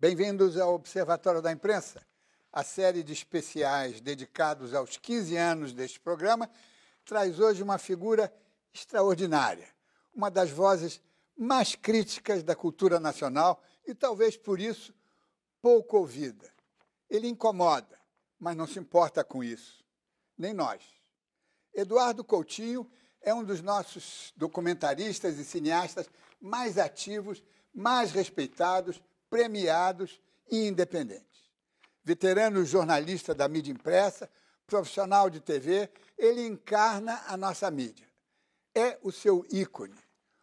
Bem-vindos ao Observatório da Imprensa. A série de especiais dedicados aos 15 anos deste programa traz hoje uma figura extraordinária, uma das vozes mais críticas da cultura nacional e talvez por isso pouco ouvida. Ele incomoda, mas não se importa com isso, nem nós. Eduardo Coutinho é um dos nossos documentaristas e cineastas mais ativos, mais respeitados, premiados e independentes. Veterano jornalista da mídia impressa, profissional de TV, ele encarna a nossa mídia. É o seu ícone.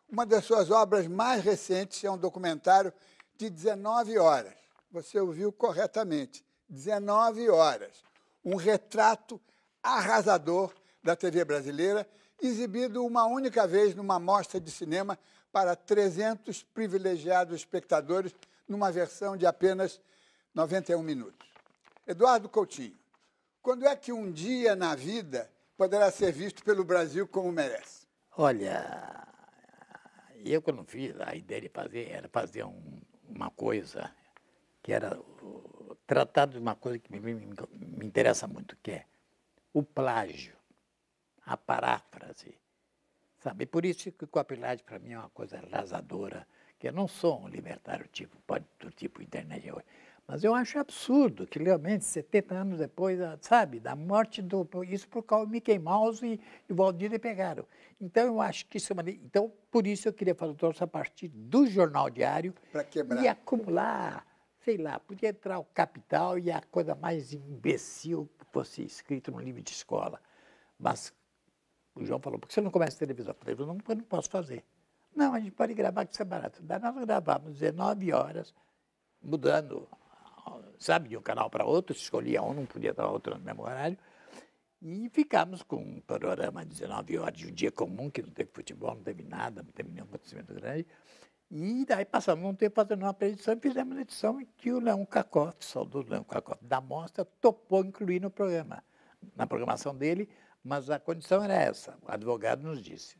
Uma das suas obras mais recentes é um documentário de 19 horas. Você ouviu corretamente, 19 horas. Um retrato arrasador da TV brasileira, exibido uma única vez numa mostra de cinema para 300 privilegiados espectadores, numa versão de apenas 91 minutos. Eduardo Coutinho, quando é que um dia na vida poderá ser visto pelo Brasil como merece? Olha, eu quando fiz, a ideia de fazer era fazer uma coisa que era tratar de uma coisa que me interessa muito, que é o plágio, a paráfrase, sabe? Por isso que o copyright para mim é uma coisa arrasadora, que eu não sou um libertário do tipo internet hoje, mas eu acho absurdo que realmente 70 anos depois, sabe, da morte isso por causa do Mickey Mouse e o Walt Disney pegaram. Então eu acho que isso é uma... Então por isso eu queria fazer o troço a partir do jornal diário e acumular, sei lá, podia entrar o Capital e a coisa mais imbecil que fosse escrito no livro de escola. Mas o João falou, por que você não começa a televisão? Eu falei, eu não posso fazer. Não, a gente pode gravar, que isso é barato. Daí nós gravávamos 19 horas, mudando, sabe, de um canal para outro, escolhia um, não podia dar outro no mesmo horário, e ficamos com um programa de 19 horas de um dia comum, que não teve futebol, não teve nada, não teve nenhum acontecimento grande. E daí passamos um tempo fazendo uma edição e fizemos uma edição em que o Leão Cacote, saudoso Leão Cacote, da Mostra, topou incluir no programa, na programação dele, mas a condição era essa. O advogado nos disse,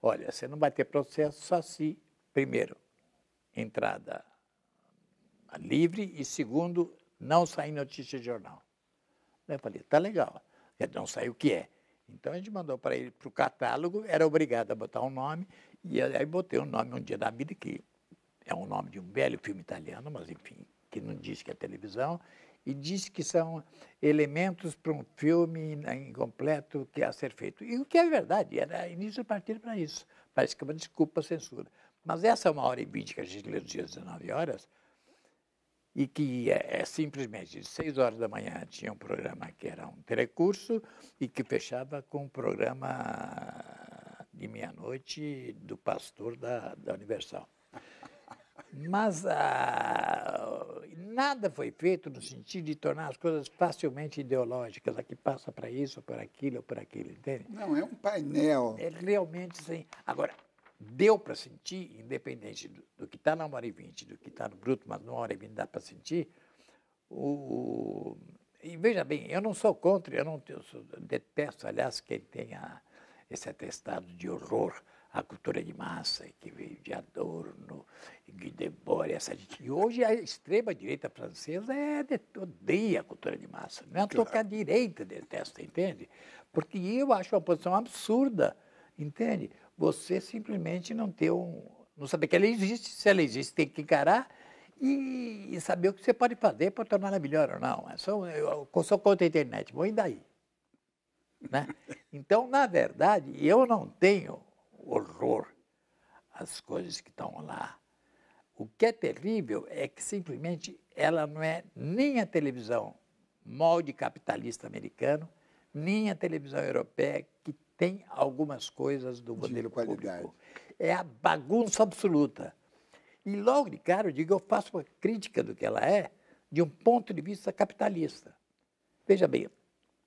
olha, você não vai ter processo só se, primeiro, entrada livre e, segundo, não sair notícia de jornal. Daí eu falei, tá legal. Não saiu o que é. Então a gente mandou para ele, para o catálogo, era obrigado a botar um nome, e aí botei um nome, Um Dia da Vida, que é um nome de um velho filme italiano, mas enfim, que não diz que é televisão, e diz que são elementos para um filme incompleto que é a ser feito. E o que é verdade, era início de partida para isso. Parece que é uma desculpa à censura. Mas essa 1h20 que a gente lê nos dias 19 horas, e que simplesmente de 6 horas da manhã tinha um programa que era um telecurso e que fechava com um programa de meia-noite do pastor da Universal. Mas nada foi feito no sentido de tornar as coisas facilmente ideológicas, aqui passa para isso, ou por aquilo, entende? Não, é um painel. É realmente assim. Agora, deu para sentir, independente do que está na 1h20, do que está no bruto, mas na 1h20 dá para sentir. E veja bem, eu não sou contra, eu detesto, aliás, quem tenha esse atestado de horror à cultura de massa, que veio de Adorno, de Debord, essa gente. E hoje a extrema-direita francesa odeia a cultura de massa. Não é claro. Que a direita detesta, entende? Porque eu acho uma posição absurda, entende? Você simplesmente não saber que ela existe. Se ela existe, tem que encarar e saber o que você pode fazer para torná-la melhor ou não. Eu sou contra a internet, bom, e daí? Né? Então, na verdade, eu não tenho horror às coisas que estão lá. O que é terrível é que simplesmente ela não é nem a televisão molde capitalista americano, nem a televisão europeia, que tem algumas coisas do modelo público. É a bagunça absoluta. E logo de cara, eu digo, eu faço uma crítica do que ela é, de um ponto de vista capitalista. Veja bem,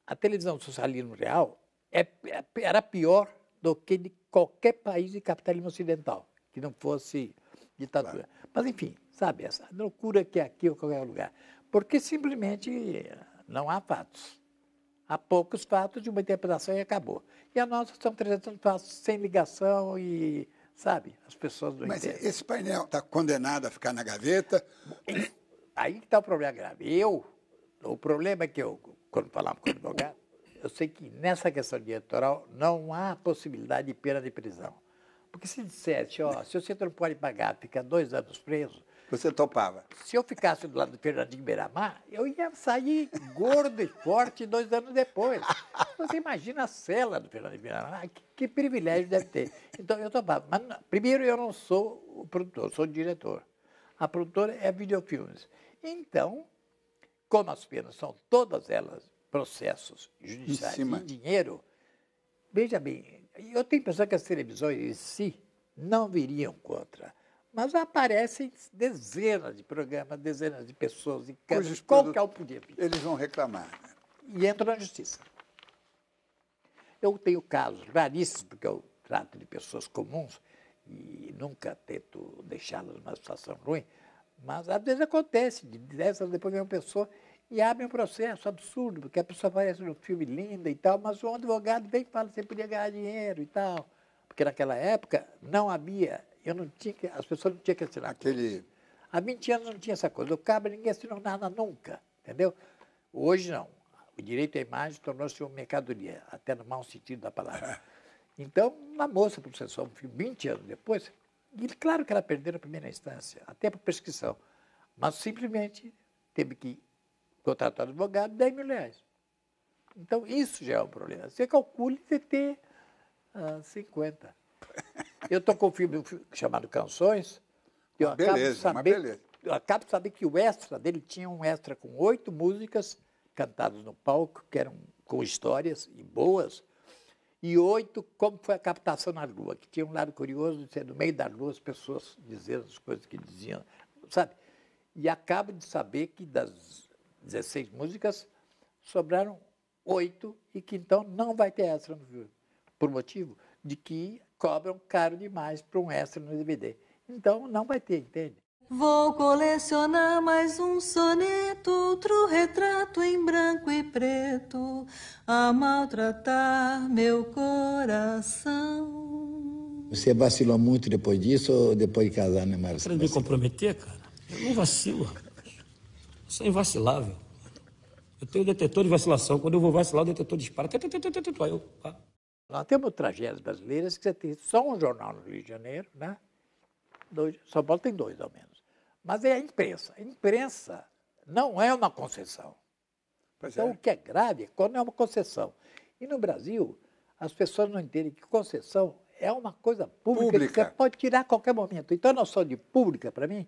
a televisão do socialismo real era pior do que de qualquer país de capitalismo ocidental, que não fosse ditadura. Claro. Mas, enfim, sabe, essa loucura que é aqui ou em qualquer lugar. Porque simplesmente não há fatos. Há poucos fatos de uma interpretação e acabou. E a nossa são 300 fatos sem ligação e, sabe, as pessoas não entendem. Mas esse painel está condenado a ficar na gaveta? Aí que está o problema grave. O problema é que quando falamos com o advogado, eu sei que nessa questão de eleitoral não há possibilidade de pena de prisão. Porque se dissesse, ó, se você não pode pagar, fica 2 anos preso. Você topava? Se eu ficasse do lado do Fernandinho Beiramar, eu ia sair gordo e forte 2 anos depois. Você imagina a cela do Fernandinho Beiramar, que privilégio deve ter. Então eu topava. Mas, primeiro, eu não sou o produtor, sou o diretor. A produtora é Videofilmes. Então, como as penas são todas elas processos judiciais e dinheiro, veja bem, eu tenho a impressão que as televisões em si não viriam contra, mas aparecem dezenas de programas, dezenas de pessoas em cada qualquer um podia vir. Eles vão reclamar. Né? E entram na justiça. Eu tenho casos raríssimos, porque eu trato de pessoas comuns e nunca tento deixá-las numa situação ruim, mas às vezes acontece, de 10 anos depois vem uma pessoa e abre um processo absurdo, porque a pessoa aparece no filme linda e tal, mas o advogado vem e fala que você podia ganhar dinheiro e tal. Porque naquela época não havia, as pessoas não tinham que assinar. Há 20 anos não tinha essa coisa. O cabo ninguém assinou nada nunca, entendeu? Hoje não. O direito à imagem tornou-se uma mercadoria, até no mau sentido da palavra. Então, uma moça processou um filme 20 anos depois, e claro que ela perdeu na primeira instância, até por prescrição, mas simplesmente teve que contratar um advogado, 10 mil reais. Então, isso já é um problema. Você calcule você ter 50. Eu estou com um filme chamado Canções, e eu acabo de saber que o extra dele tinha um extra com 8 músicas cantadas no palco, que eram com histórias e boas, e 8, como foi a captação na Lua, que tinha um lado curioso de ser no meio da Lua as pessoas dizendo as coisas que diziam, sabe? E acabo de saber que das 16 músicas sobraram 8 e que então não vai ter extra no filme, por motivo de que cobram caro demais para um extra no DVD. Então não vai ter, entende? Vou colecionar mais um soneto, outro retrato em branco e preto, a maltratar meu coração. Você vacilou muito depois disso ou depois de casar, né, Mário? Você me comprometer, cara? Eu não vacilo, rapaz. Eu sou invacilável. Eu tenho detetor de vacilação. Quando eu vou vacilar, o detetor dispara. Aí eu, Nós temos tragédias brasileiras que você tem só um jornal no Rio de Janeiro, né? São Paulo tem 2, ao menos. Mas é a imprensa. A imprensa não é uma concessão. Então, o que é grave é quando é uma concessão. E no Brasil, as pessoas não entendem que concessão é uma coisa pública. Que você pode tirar a qualquer momento. Então, a noção de pública, para mim,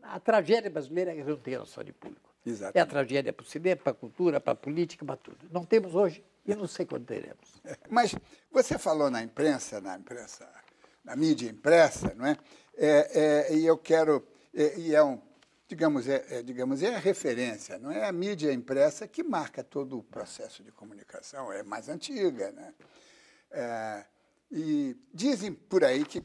a tragédia brasileira é que não tem a noção de público. Exatamente. É a tragédia para o cinema, para a cultura, para a política, para tudo. Não temos hoje e não sei quando teremos. Mas você falou na imprensa, na mídia impressa, não é? E eu quero, digamos, é a referência, não é a mídia impressa que marca todo o processo de comunicação, é mais antiga, né? E dizem por aí que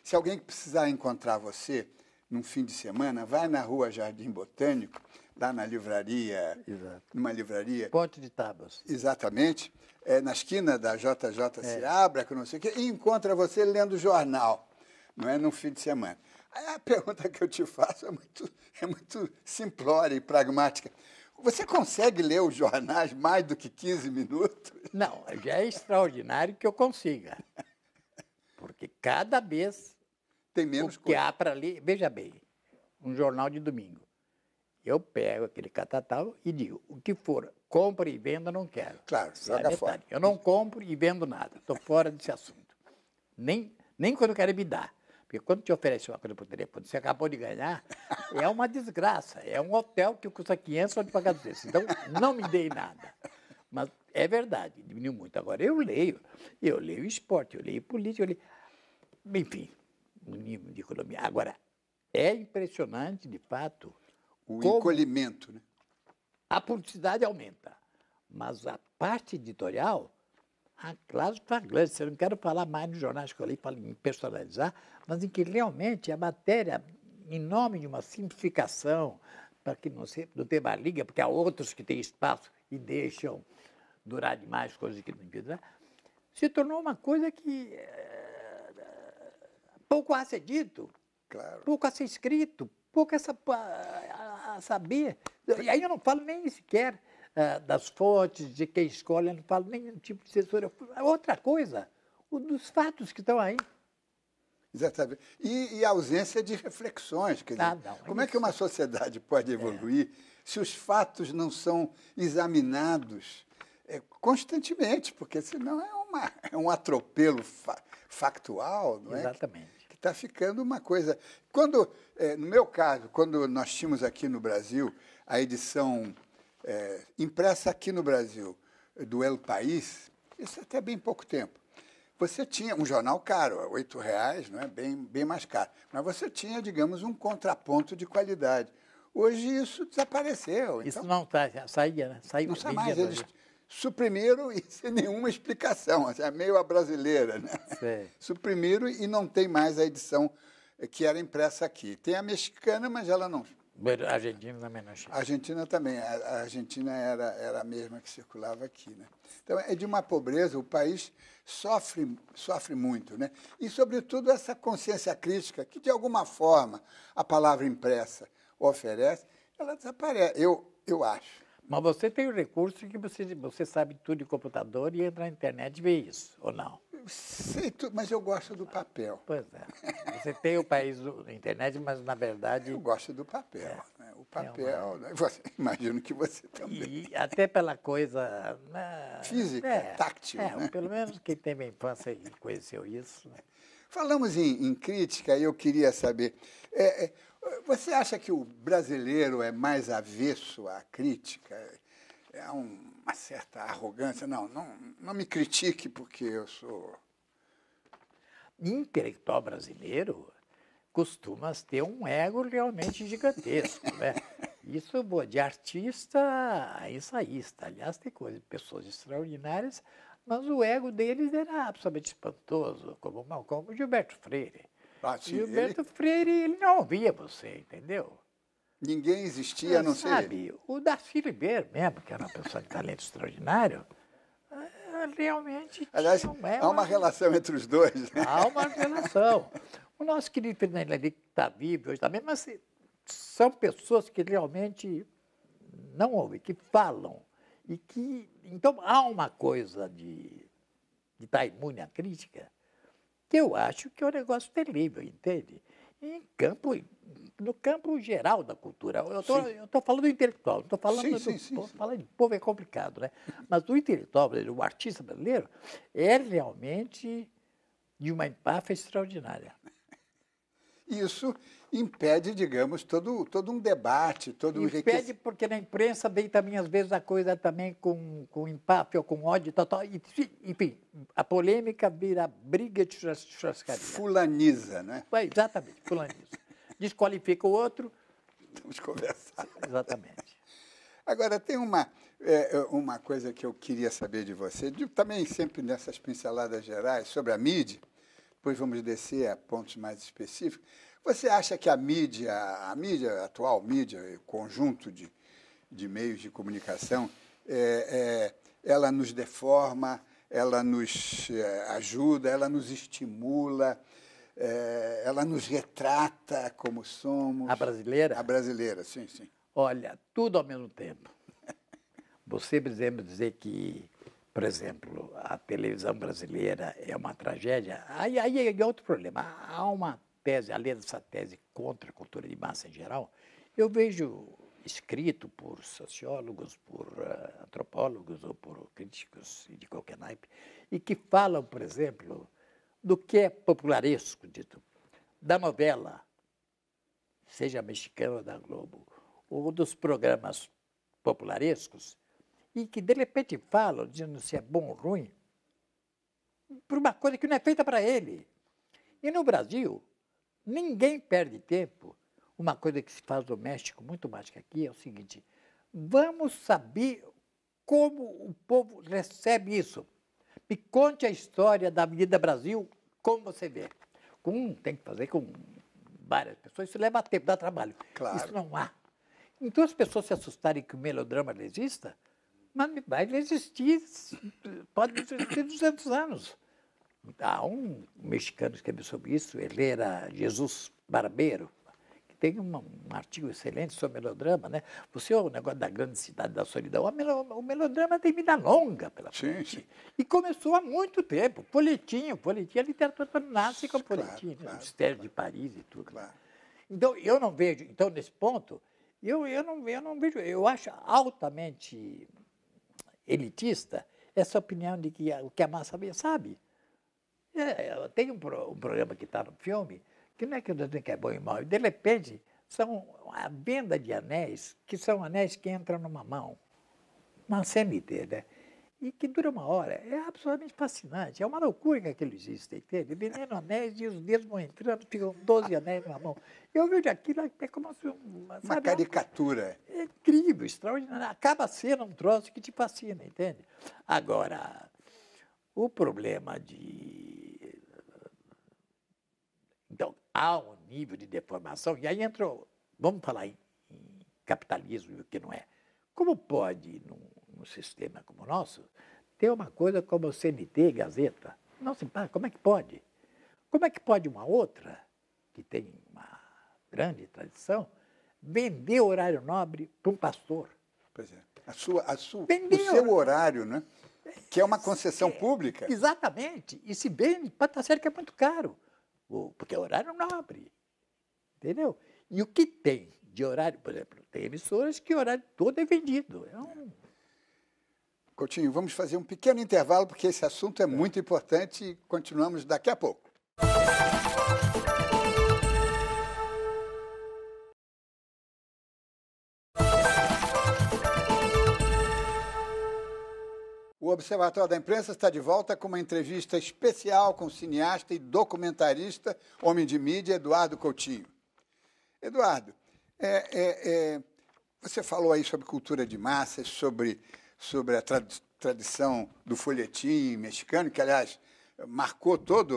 se alguém precisar encontrar você num fim de semana, vai na Rua Jardim Botânico, lá na livraria, numa livraria... Ponte de Tábuas. Exatamente, na esquina da JJ Seabra, que não sei o quê, e encontra você lendo jornal, não é, num fim de semana. Aí a pergunta que eu te faço é muito simplória e pragmática. Você consegue ler os jornais mais do que 15 minutos? Não, já é extraordinário que eu consiga. Porque cada vez tem menos o que há para ler... Veja bem, um jornal de domingo. Eu pego aquele catatal e digo, o que for, compra e venda, não quero. Claro, joga fora. Eu não compro e vendo nada, estou fora desse assunto. Nem quando eu quero me dar. Porque quando te oferece uma coisa por telefone, você acabou de ganhar, é uma desgraça. É um hotel que custa 500, pode pagar 200. Então, não me dei nada. Mas é verdade, diminuiu muito. Agora, eu leio esporte, eu leio política, eu leio... Enfim, no nível de economia. Agora, é impressionante, de fato... O encolhimento, né? A publicidade aumenta, mas a parte editorial, claro, flagrante. Eu não quero falar mais nos jornais que eu li, falo em personalizar, mas em que realmente a matéria, em nome de uma simplificação, para que não tenha uma liga, porque há outros que têm espaço e deixam durar demais coisas que não deviam durar, se tornou uma coisa que pouco a ser dito, claro, pouco a ser escrito, pouco a saber. E aí eu não falo nem sequer das fontes, de quem escolhe, eu não falo nem do tipo de assessor. Outra coisa, dos fatos que estão aí. Exatamente. E a ausência de reflexões. Quer dizer, como é que uma sociedade pode evoluir se os fatos não são examinados constantemente? Porque senão é um atropelo factual, não é? Exatamente. Que está ficando uma coisa... no meu caso, quando nós tínhamos aqui no Brasil a edição impressa aqui no Brasil do El País, isso até bem pouco tempo, você tinha um jornal caro, R$8, não é? Bem mais caro. Mas você tinha, digamos, um contraponto de qualidade. Hoje isso desapareceu. Isso então, não saía, né? não sai mais. Eles suprimiram e sem nenhuma explicação. Assim, é meio a brasileira, né? Sei. Suprimiram e não tem mais a edição que era impressa aqui. Tem a mexicana, mas ela não... A Argentina também não chega. A Argentina também. A Argentina era a mesma que circulava aqui, né? Então, é de uma pobreza, o país sofre muito, né? E, sobretudo, essa consciência crítica, que, de alguma forma, a palavra impressa oferece, ela desaparece, eu acho. Mas você tem o recurso que você sabe tudo de computador e entra na internet e vê isso, ou não? Sei tudo, mas eu gosto do papel. Pois é. Você tem o país da internet, mas, na verdade... Eu gosto do papel. Né? O papel, né? Imagino que você também. E até pela coisa... Física, táctil. Né? Pelo menos quem teve infância e conheceu isso. Né? Falamos em crítica e eu queria saber... você acha que o brasileiro é mais avesso à crítica? É uma certa arrogância? Não me critique porque eu sou... Intelectual brasileiro costuma ter um ego realmente gigantesco, né? Isso de artista a ensaísta. Aliás, tem pessoas extraordinárias, mas o ego deles era absolutamente espantoso, como Gilberto Freire. Gilberto Freire, ele não ouvia você, entendeu? Ninguém existia, a não ser ele. O Darcy Ribeiro mesmo, que era uma pessoa de talento extraordinário, realmente... Aliás, há uma relação entre os dois. Né? Há uma relação. O nosso querido Fernando Henrique está vivo hoje também, mas são pessoas que realmente não ouvem, que falam. E que, então, há uma coisa de estar imune à crítica que eu acho que é um negócio terrível, entende? No campo geral da cultura. Eu estou falando do intelectual, não estou falando falando de povo, é complicado, né? Mas o intelectual brasileiro, o artista brasileiro, é realmente de uma empáfia extraordinária. Isso impede, digamos, todo um debate, todo um enriquecimento. Impede porque na imprensa vem também, às vezes, a coisa também com empáfia ou com ódio, tal. Enfim, a polêmica vira briga de churrascaria. Fulaniza, né? Exatamente, fulaniza. Desqualifica o outro. Vamos conversar. Exatamente. Agora, tem uma coisa que eu queria saber de você, também sempre nessas pinceladas gerais, sobre a mídia, depois vamos descer a pontos mais específicos. Você acha que a mídia atual, o conjunto de meios de comunicação, ela nos deforma, ela nos ajuda, ela nos estimula, ela nos retrata como somos? A brasileira? A brasileira, sim. Olha, tudo ao mesmo tempo. Você, por exemplo, dizer que, por exemplo, a televisão brasileira é uma tragédia, aí é outro problema. Há uma tese, além dessa tese contra a cultura de massa em geral, eu vejo escrito por sociólogos, por antropólogos ou por críticos de qualquer naipe, e que falam, por exemplo, do que é popularesco, dito, da novela, seja mexicana ou da Globo, ou dos programas popularescos, e que de repente falam, dizendo se é bom ou ruim, por uma coisa que não é feita para ele. E no Brasil, ninguém perde tempo. Uma coisa que se faz no México, muito mais que aqui, é o seguinte: vamos saber como o povo recebe isso. Me conte a história da Avenida Brasil, como você vê. Tem que fazer com várias pessoas, isso leva tempo, dá trabalho. Claro. Isso não há. Então as pessoas se assustarem que o melodrama não exista, mas vai existir, pode existir 200 anos. Há um mexicano que escreveu sobre isso, ele era Jesus Barbeiro, que tem um artigo excelente sobre melodrama, né? Você, o negócio da grande cidade da solidão, o melodrama tem vida longa pela frente. Sim. E começou há muito tempo. Folhetim, a literatura nasce com folhetim, Claro, o Mistério de Paris e tudo. Claro. Então, eu não vejo, então, nesse ponto, eu não vejo, eu acho altamente elitista essa opinião de que o que a massa bem sabe. Tem um programa que está no filme, que não é que eu estou dizendo que é bom e mau, e de repente são a venda de anéis, que são anéis que entram numa mão, uma CMT, né? E que dura uma hora. É absolutamente fascinante. É uma loucura que aquilo existe, entende? Vendendo anéis e os dedos vão entrando, ficam 12 anéis na mão. Eu vejo aquilo, é como se... Uma caricatura. É incrível, extraordinário. Acaba sendo um troço que te fascina, entende? Agora, o problema de... Então, há um nível de deformação, e aí entrou... Vamos falar em capitalismo e o que não é. Como pode, num sistema como o nosso, ter uma coisa como o CNT, Gazeta? Não se para, como é que pode? Como é que pode uma outra, que tem uma grande tradição, vender horário nobre para um pastor? Pois é. O Vender seu horário, né? Que é uma concessão pública. Exatamente. E se vende, pode estar certo que é muito caro, porque é horário nobre. Entendeu? E o que tem de horário, por exemplo, tem emissoras que o horário todo é vendido. Coutinho, vamos fazer um pequeno intervalo, porque esse assunto é muito importante e continuamos daqui a pouco. O Observatório da Imprensa está de volta com uma entrevista especial com o cineasta e documentarista, homem de mídia, Eduardo Coutinho. Eduardo, você falou aí sobre cultura de massas, sobre a tradição do folhetim mexicano, que, aliás, marcou toda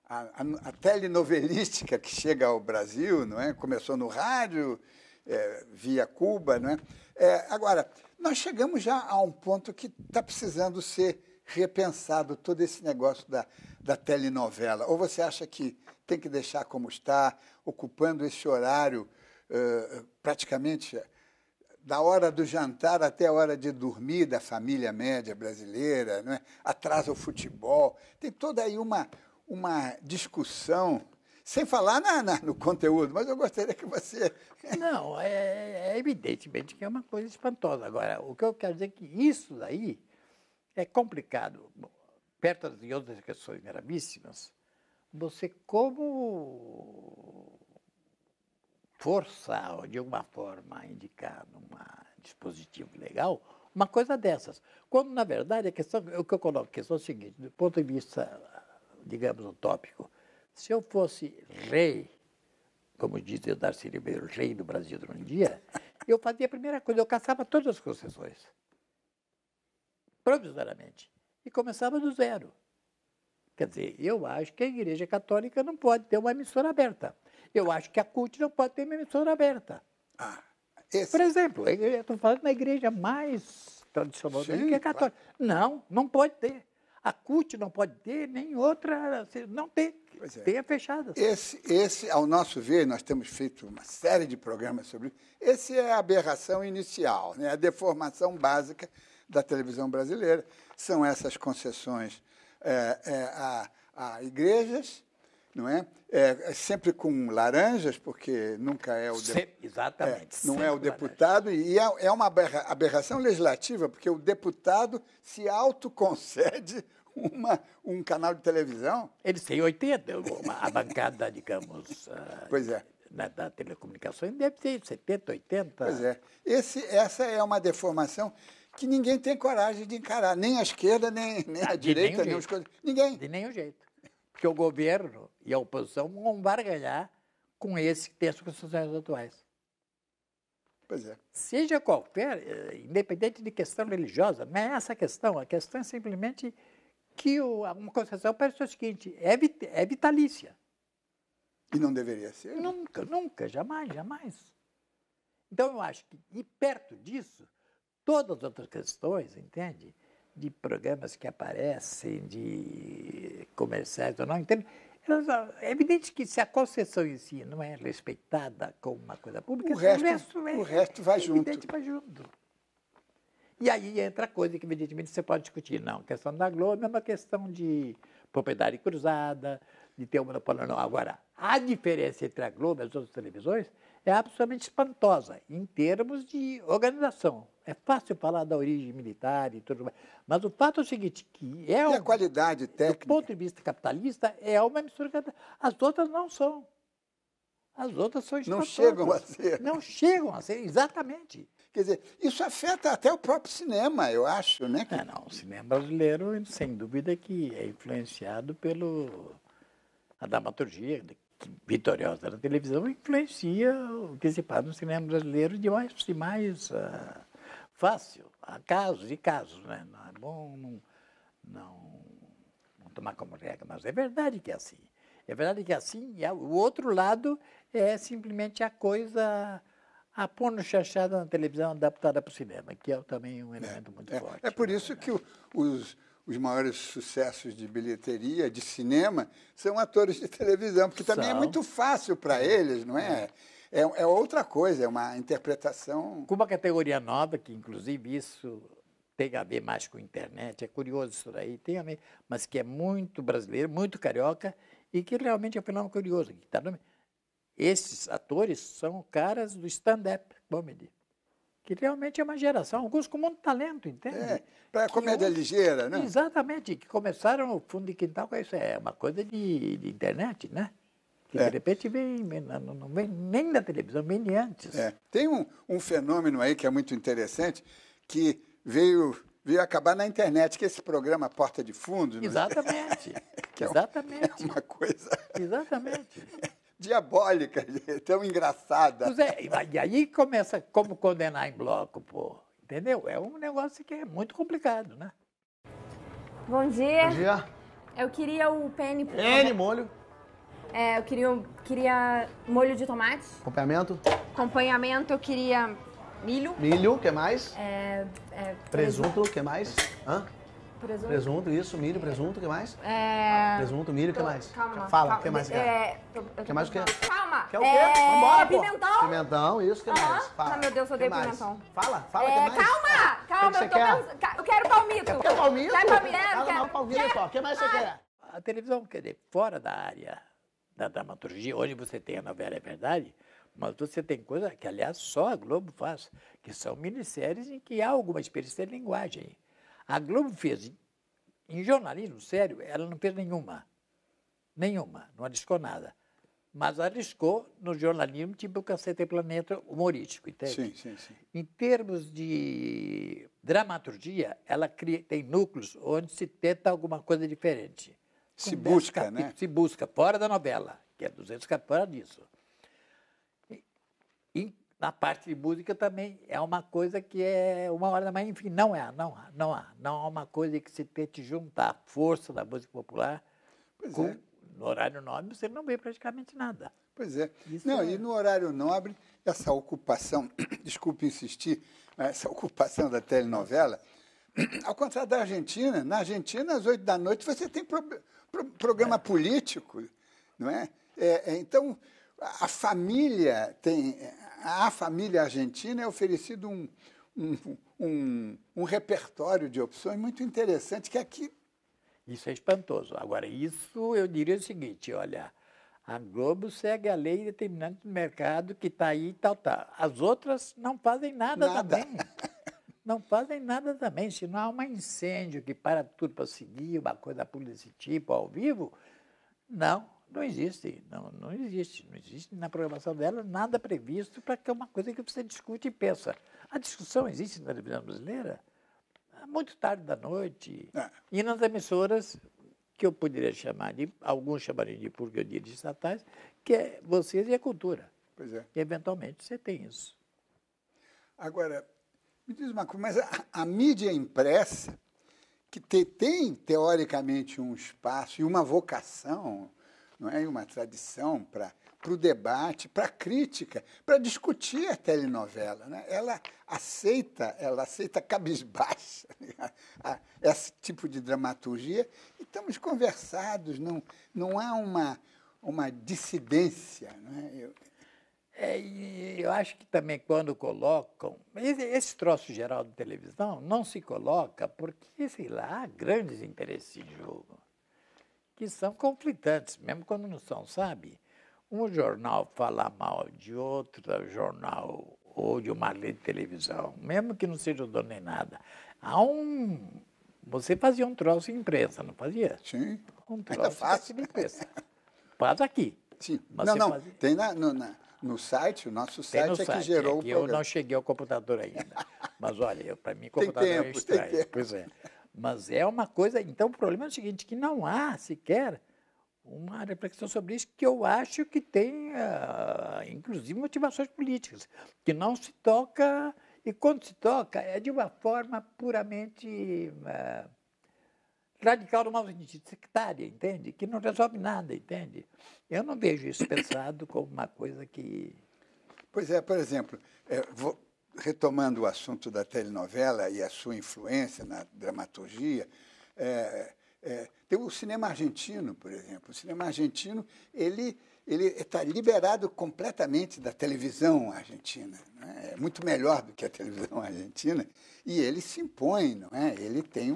a telenovelística que chega ao Brasil, não é? Começou no rádio, via Cuba, não é? Agora, nós chegamos já a um ponto que está precisando ser repensado todo esse negócio da telenovela. Ou você acha que tem que deixar como está, ocupando esse horário praticamente da hora do jantar até a hora de dormir da família média brasileira, não é? Atrasa o futebol. Tem toda aí uma discussão, sem falar no conteúdo, mas eu gostaria que você... Não, evidentemente que é uma coisa espantosa. Agora, o que eu quero dizer é que isso daí é complicado. Perto de outras questões gravíssimas, você como forçar, de alguma forma, indicar num dispositivo legal uma coisa dessas. Quando, na verdade, o que eu coloco, a questão é o seguinte, do ponto de vista, digamos, utópico, se eu fosse rei, como diz o Darcy Ribeiro, rei do Brasil de um dia, eu fazia a primeira coisa, eu caçava todas as concessões, provisoriamente, e começava do zero. Quer dizer, eu acho que a Igreja Católica não pode ter uma emissora aberta. Eu acho que a CUT não pode ter uma emissora aberta. Por exemplo, eu estou falando da igreja mais tradicional da que é católica. Claro. Não pode ter. A CUT não pode ter, nem outra, não tem. Tenha fechada. Esse, ao nosso ver, nós temos feito uma série de programas sobre isso. Esse é a aberração inicial, né? A deformação básica da televisão brasileira. São essas concessões a igrejas, não é? Sempre com laranjas, porque nunca é o exatamente. Não é o deputado, e é uma aberração legislativa, porque o deputado se autoconcede um canal de televisão. Eles têm 80, a bancada, digamos, pois é. Da telecomunicações deve ter 70, 80. Pois é. Essa é uma deformação que ninguém tem coragem de encarar, nem a esquerda, nem a direita, nem os coisas. Ninguém. De nenhum jeito. Porque o governo e a oposição não vão ganhar com esse texto das constituições atuais. Pois é. Seja qualquer, independente de questão religiosa, não é essa a questão é simplesmente que uma concessão parece o seguinte, é vitalícia. E não deveria ser? Nunca, jamais. Então, eu acho que, e perto disso, todas as outras questões, entende? De programas que aparecem, de comerciais ou não, entende? É evidente que se a concessão em si não é respeitada como uma coisa pública, o resto vai junto. Vai junto. E aí entra a coisa que, evidentemente, você pode discutir. Não, a questão da Globo é uma questão de propriedade cruzada, de ter um monopólio. Não. Agora, a diferença entre a Globo e as outras televisões é absolutamente espantosa em termos de organização. É fácil falar da origem militar e tudo mais. Mas o fato é o seguinte, que e a qualidade técnica? Do ponto de vista capitalista, é uma mistura. As outras não são. As outras são espantosas. Não chegam a ser. Não chegam a ser, exatamente. Quer dizer, isso afeta até o próprio cinema, eu acho, né? Não, o cinema brasileiro, sem dúvida, que é influenciado a dramaturgia vitoriosa da televisão, influencia o que se faz no cinema brasileiro de mais fácil. Há casos e casos, né? Não é bom não tomar como regra, mas é verdade que é assim. É verdade que é assim, e o outro lado é simplesmente a coisa... A porno chanchada na televisão adaptada para o cinema, que é também um elemento muito forte. É por isso que os maiores sucessos de bilheteria, de cinema, são atores de televisão, porque também é muito fácil para eles, não é? É outra coisa, é uma interpretação... Com uma categoria nova, que inclusive isso tem a ver mais com a internet, é curioso isso daí, tem a ver, mas que é muito brasileiro, muito carioca, e que realmente é um fenômeno curioso. Esses atores são caras do stand-up comedy, que realmente é uma geração, alguns com muito talento, entende? Para comédia ligeira, né? Exatamente, que começaram no fundo de quintal com isso. É uma coisa de internet, né? Que de repente não vem nem da televisão, vem de antes. Tem um fenômeno aí que é muito interessante, que veio acabar na internet, que é esse programa Porta de Fundo. Exatamente, que exatamente. É uma coisa... Exatamente. Diabólica, tão engraçada. Pois e aí começa como condenar em bloco, pô. Entendeu? É um negócio que é muito complicado, né? Bom dia. Bom dia. Eu queria o penne... molho. Eu queria molho de tomate. Acompanhamento. Acompanhamento, eu queria milho. Milho, o que mais? Presunto. O que mais? Hã? Presunto, isso, milho, presunto, o que mais? Presunto, milho, o que mais? Calma. Fala, o que mais quer? O que mais quer? Calma. Quer o quê? Vambora, pô. Pimentão. Pimentão, isso, o que mais? Fala. Ai, meu Deus, eu que odeio mais? pimentão. Fala, o que mais? Calma, O que você eu quer? Eu quero palmito. Quer palmito? Quer palmito? Fala não, palmito, ó. O que mais você quer? A televisão, quer dizer, fora da área da dramaturgia, onde você tem a novela, é verdade, mas você tem coisa que, aliás, só a Globo faz, que são minisséries em que há alguma experiência de linguagem. A Globo fez, em jornalismo, sério, ela não fez nenhuma, não arriscou nada. Mas arriscou no jornalismo tipo Cacete e Planeta humorístico, entende? Sim. Em termos de dramaturgia, ela tem núcleos onde se tenta alguma coisa diferente. Se busca, né? Se busca, fora da novela, que é 200 capítulos, fora disso. E na parte de música também é uma coisa que é uma hora da manhã, enfim, não há uma coisa que se tente juntar a força da música popular com... No horário nobre você não vê praticamente nada. Pois é. E no horário nobre, essa ocupação, desculpe insistir, essa ocupação da telenovela, ao contrário da Argentina, na Argentina, às 8 da noite, você tem programa político, não é? Então, a família argentina é oferecido um repertório de opções muito interessante, que aqui... Isso é espantoso. Agora, isso eu diria o seguinte, olha, a Globo segue a lei determinante do mercado que está aí e tal. As outras não fazem nada também. Não fazem nada também. Se não há um incêndio que para tudo para seguir, uma coisa desse tipo, ao vivo, não existe. Não existe na programação dela nada previsto para que é uma coisa que você discute e pensa. A discussão existe na televisão brasileira muito tarde da noite, e nas emissoras, que eu poderia chamar de, alguns chamariam de, porque eu diria, de estatais, que é vocês e a cultura. Pois é. E, eventualmente, você tem isso. Agora, me diz uma coisa, mas a mídia impressa, que tem, teoricamente, um espaço e uma vocação, não é? E uma tradição para para o debate, para a crítica, para discutir a telenovela, né? Ela aceita cabisbaixa esse tipo de dramaturgia, e estamos conversados, não há uma dissidência, né? E eu acho que também quando colocam, esse troço geral de televisão não se coloca porque, sei lá, há grandes interesses em jogo, que são conflitantes, mesmo quando não são, sabe? Um jornal fala mal de outro jornal ou de uma rede de televisão, mesmo que não seja o dono nem nada. Você fazia um troço em imprensa, não fazia? Sim, Um ainda troço faço. de imprensa. Faz aqui. Sim. Mas Não, você fazia... tem no site, o nosso Tem site no é que site, gerou o eu programa. não cheguei ao computador ainda. Mas olha, para mim, Tem computador é tempo, estranho. tem tempo. Pois é. Mas é uma coisa. Então, o problema é o seguinte: que não há sequer uma reflexão sobre isso, que eu acho que tem, inclusive, motivações políticas, que não se toca, e quando se toca, é de uma forma puramente radical, no mau sentido, sectária, entende? Que não resolve nada, entende? Eu não vejo isso pensado como uma coisa que... Pois é, por exemplo, retomando o assunto da telenovela e a sua influência na dramaturgia, tem o cinema argentino, por exemplo. O cinema argentino, ele está liberado completamente da televisão argentina, né? É muito melhor do que a televisão argentina, e ele se impõe, não é? Ele tem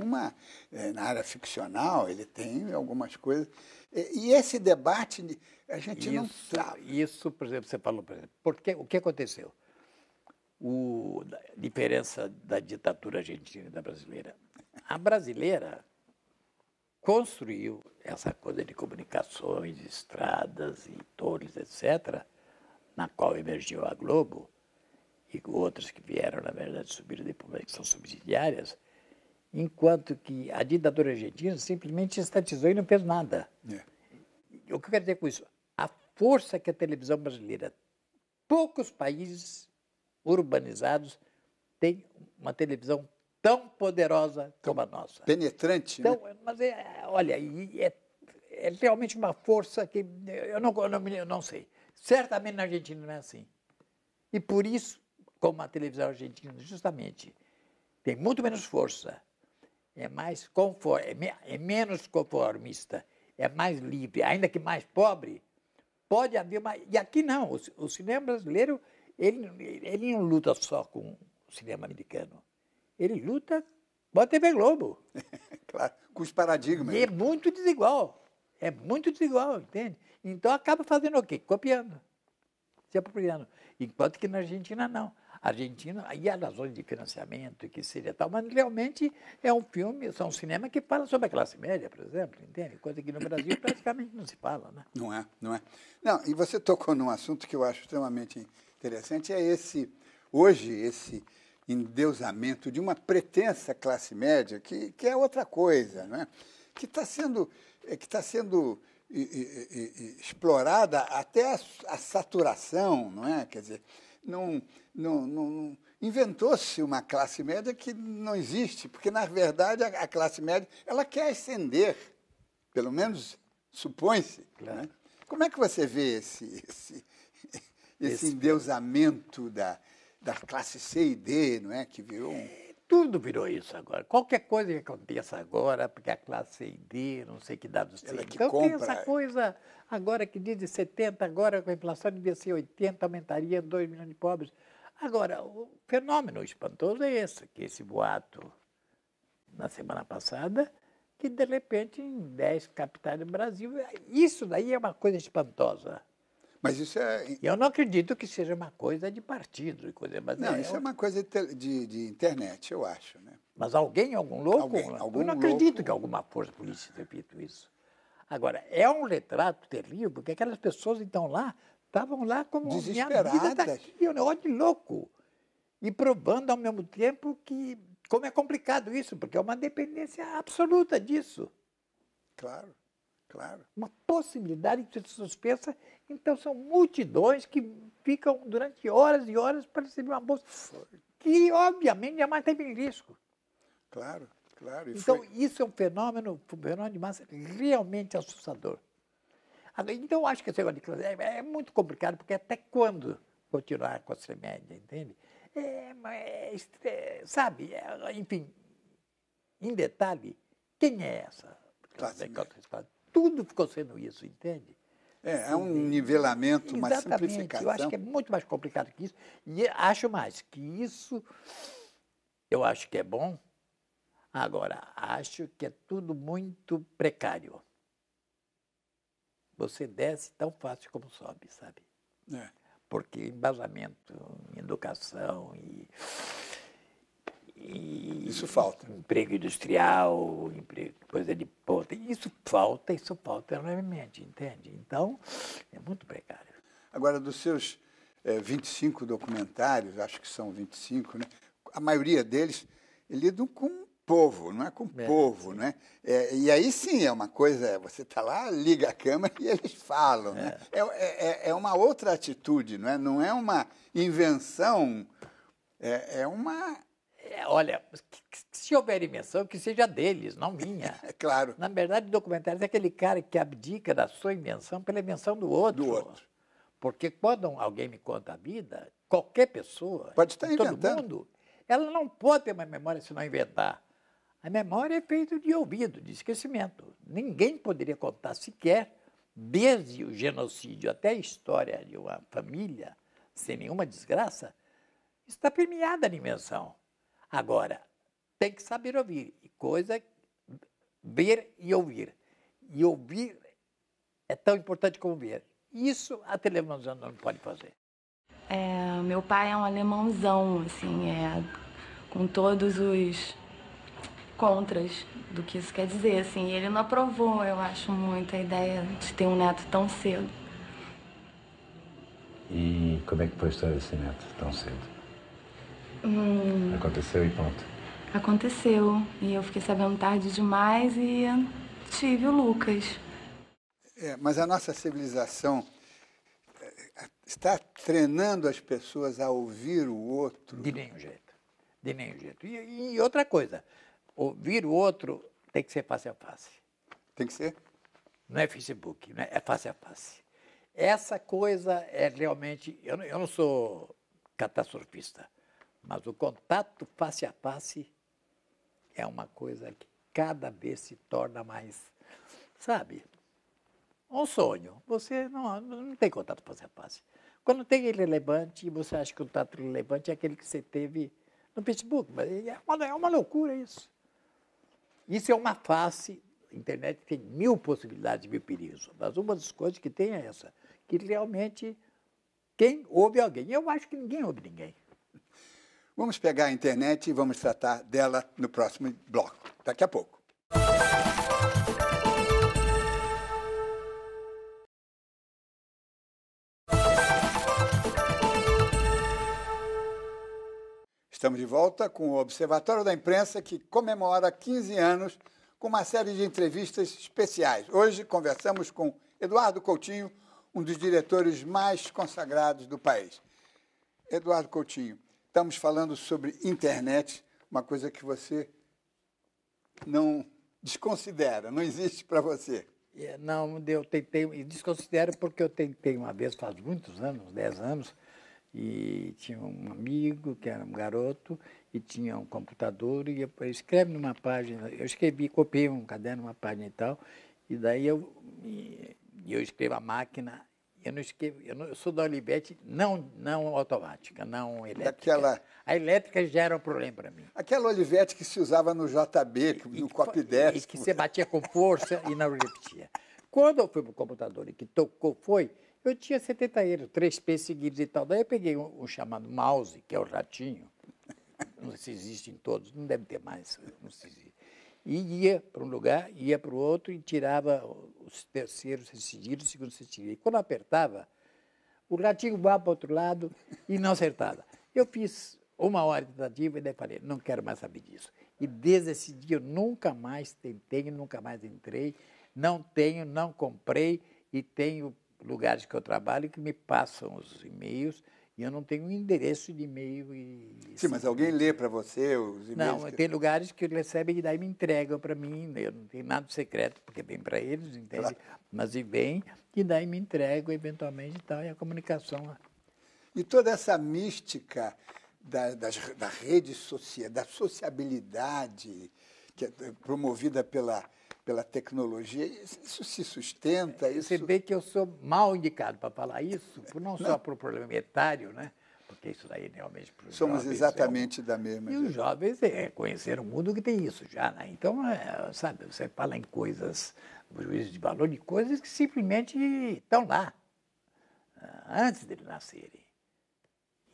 na área ficcional, ele tem algumas coisas. E esse debate a gente não trava. Isso, por exemplo, você falou, por exemplo, o que aconteceu? A diferença da ditadura argentina e da brasileira. A brasileira construiu essa coisa de comunicações, estradas e torres, etc., na qual emergiu a Globo, e outras que vieram, na verdade, subiram depois, que são subsidiárias, enquanto que a ditadura argentina simplesmente estatizou e não fez nada. O que eu quero dizer com isso? A força que a televisão brasileira, poucos países urbanizados têm uma televisão tão poderosa como a nossa. Penetrante, então, né? Mas, olha, é realmente uma força que eu não sei. Certamente na Argentina não é assim. E por isso, como a televisão argentina, justamente, tem muito menos força, é menos conformista, é mais livre, ainda que mais pobre, pode haver uma... E aqui não, o cinema brasileiro, ele não luta só com o cinema americano, ele luta com a TV Globo. Claro, com os paradigmas. E é muito desigual, entende? Então acaba fazendo o quê? Copiando, se apropriando. Enquanto que na Argentina não. A Argentina, aí há razões de financiamento e que seria tal, mas realmente é um cinema que fala sobre a classe média, por exemplo, entende? Coisa que no Brasil praticamente não se fala, né? Não é. Não, e você tocou num assunto que eu acho extremamente interessante, hoje esse endeusamento de uma pretensa classe média, que é outra coisa, né? Que está sendo explorada até a saturação, não é? Quer dizer, não inventou-se uma classe média que não existe, porque, na verdade, a classe média ela quer ascender, pelo menos supõe-se. Claro. Né? Como é que você vê esse endeusamento da classe C e D, não é? Que virou Tudo virou isso agora. Qualquer coisa que aconteça agora, porque a classe C e D, não sei que dados tem. Então tem essa coisa agora que diz de 70, agora com a inflação devia ser 80, aumentaria 2 milhões de pobres. Agora, o fenômeno espantoso é esse boato na semana passada, que de repente em 10 capitais do Brasil, isso daí é uma coisa espantosa. Mas isso é... Eu não acredito que seja uma coisa de partido. Não, isso é uma coisa de internet, eu acho. Né? Mas algum louco? Eu não acredito que alguma força política tenha feito isso. Agora, é um retrato terrível, porque aquelas pessoas estavam lá como desesperadas. Minha vida tá aqui, um negócio de louco. E provando ao mesmo tempo como é complicado isso, porque é uma dependência absoluta disso. Claro. Uma possibilidade que se suspensa. Então, são multidões que ficam durante horas e horas para receber uma bolsa que, obviamente, jamais teve em risco. Claro. Então, isso é um fenômeno de massa realmente assustador. Então, eu acho que esse negócio de classe é muito complicado, porque até quando continuar com a classe média, entende? Sabe, enfim, em detalhe, quem é essa classe média? Tudo ficou sendo isso, entende? É um nivelamento, uma Exatamente, simplificação. eu acho que é muito mais complicado que isso. E acho mais que isso, eu acho que é bom. Agora, acho que é tudo muito precário. Você desce tão fácil como sobe, sabe? É. Porque embasamento em educação e Isso falta. emprego industrial, coisa de ponta. Isso falta enormemente, entende? Então, é muito precário. Agora, dos seus 25 documentários, acho que são 25, né? A maioria deles lidam com o povo, não é com o povo, né? E aí sim é uma coisa, você está lá, liga a câmera e eles falam, né? É uma outra atitude, não é? Não é uma invenção, é uma... Olha, se houver invenção, que seja deles, não minha. É claro. Na verdade, documentário é aquele cara que abdica da sua invenção pela invenção do outro. Do outro. Porque quando alguém me conta a vida, qualquer pessoa, pode estar todo inventando. mundo, ela não pode ter uma memória se não inventar. A memória é feita de ouvido, de esquecimento. Ninguém poderia contar sequer, desde o genocídio até a história de uma família, sem nenhuma desgraça, está permeada a invenção. Agora, tem que saber ouvir. Ver e ouvir. E ouvir é tão importante como ver. Isso a televisão não pode fazer. Meu pai é um alemãozão, assim, com todos os contras do que isso quer dizer, assim. Ele não aprovou, eu acho, muito a ideia de ter um neto tão cedo. E como é que foi a história desse neto tão cedo? Aconteceu e pronto. Aconteceu. E eu fiquei sabendo tarde demais e tive o Lucas. Mas a nossa civilização está treinando as pessoas a ouvir o outro. De nenhum jeito. De nenhum jeito. E outra coisa, ouvir o outro tem que ser face a face. Tem que ser? Não é Facebook, né? É face a face. Essa coisa é realmente... Eu não sou catastrofista, mas o contato face a face é uma coisa que cada vez se torna mais, sabe, um sonho. Você não tem contato face a face. Quando tem irrelevante, você acha que o contato relevante é aquele que você teve no Facebook. Mas é uma loucura isso. Isso é uma face. A internet tem 1000 possibilidades, 1000 perigos. Mas uma das coisas que tem é essa, que realmente quem ouve alguém. Eu acho que ninguém ouve ninguém. Vamos pegar a internet e vamos tratar dela no próximo bloco, daqui a pouco. Estamos de volta com o Observatório da Imprensa, que comemora 15 anos com uma série de entrevistas especiais. Hoje conversamos com Eduardo Coutinho, um dos diretores mais consagrados do país. Eduardo Coutinho, estamos falando sobre internet, uma coisa que você não desconsidera, não existe para você. Não, eu tentei, e desconsidero porque eu tentei uma vez, faz muitos anos, 10 anos, e tinha um amigo que era um garoto e tinha um computador e eu escreve numa página, eu copiei um caderno, uma página e tal, e daí eu escrevo a máquina. Eu sou da Olivetti, não automática, não elétrica. A elétrica já era um problema para mim. Aquela Olivetti que se usava no JB, no Copidesc. E que você batia com força e não repetia. Quando eu fui para o computador e que tocou eu tinha 70 euros, 3 P seguidos e tal. Daí eu peguei um chamado mouse, que é o ratinho. Não sei se existe em todos, não deve ter mais. Não sei se... E ia para um lugar, ia para o outro e tirava os terceiros cedilhos, os segundos cedilhos. E quando eu apertava, o ratinho voava para o outro lado e não acertava. Eu fiz 1 hora de tentativa e daí falei, não quero mais saber disso. E desde esse dia eu nunca mais tentei, nunca mais entrei, não comprei e tenho lugares que eu trabalho que me passam os e-mails E eu não tenho um endereço de e-mail. Sim, mas alguém lê para você os e-mails? Não, tem lugares que recebem e daí me entregam para mim. Eu não tenho nada de secreto, porque vem para eles, entende? Claro. Mas e vem, e daí me entregam eventualmente e tal, e a comunicação. E toda essa mística da rede social, da sociabilidade, que é promovida pela tecnologia, isso se sustenta? Você vê que eu sou mal indicado para falar isso, não só por problema etário, né? Porque isso daí realmente... Somos exatamente da mesma geração. E os jovens conheceram o mundo que tem isso já, né? Então, sabe, você fala em coisas, juízos de valor, de coisas que simplesmente estão lá, antes deles nascerem.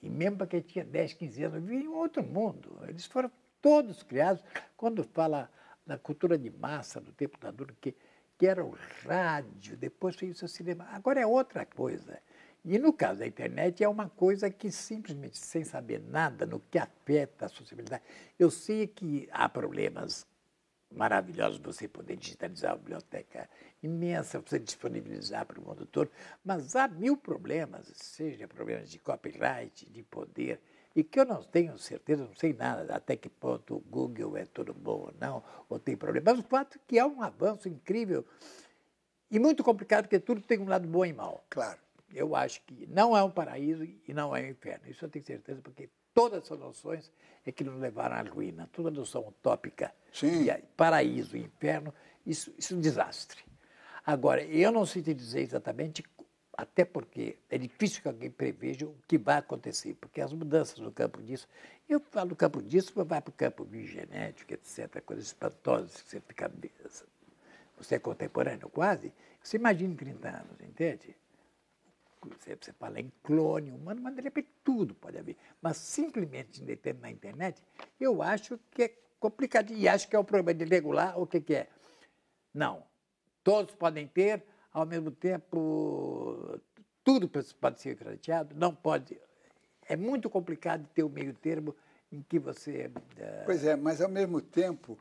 E mesmo para quem tinha 10, 15 anos, vivia em outro mundo. Eles foram todos criados. Quando fala da cultura de massa, do tempo da dura, que era o rádio, depois fez o cinema. Agora é outra coisa. E no caso da internet é uma coisa que simplesmente, sem saber nada no que afeta a sociabilidade. Eu sei que há problemas maravilhosos você poder digitalizar a biblioteca imensa, você disponibilizar para o mundo todo, mas há 1000 problemas, seja problemas de copyright, de poder, e que eu não tenho certeza, não sei nada até que ponto o Google é tudo bom ou não, ou tem problema. Mas o fato é que há um avanço incrível e muito complicado, porque tudo tem um lado bom e mau. Claro. Eu acho que não é um paraíso e não é um inferno. Isso eu tenho certeza, porque todas essas noções é que nos levaram à ruína. Toda noção utópica, Sim. Paraíso e inferno, isso é um desastre. Agora, eu não sei te dizer exatamente, até porque é difícil que alguém preveja o que vai acontecer, porque as mudanças no campo disso, eu falo no campo disso, mas vai para o campo biogenético, etc., coisas espantosas, que você fica... Você é contemporâneo quase, você imagina em 30 anos, entende? Você fala em clone humano, mas de repente tudo pode haver. Mas simplesmente na internet, eu acho que é complicado. E acho que é o problema de regular o que é. Não. Todos podem ter, ao mesmo tempo, tudo pode ser frateado, não pode. É muito complicado ter o meio termo em que você... Pois é, mas ao mesmo tempo,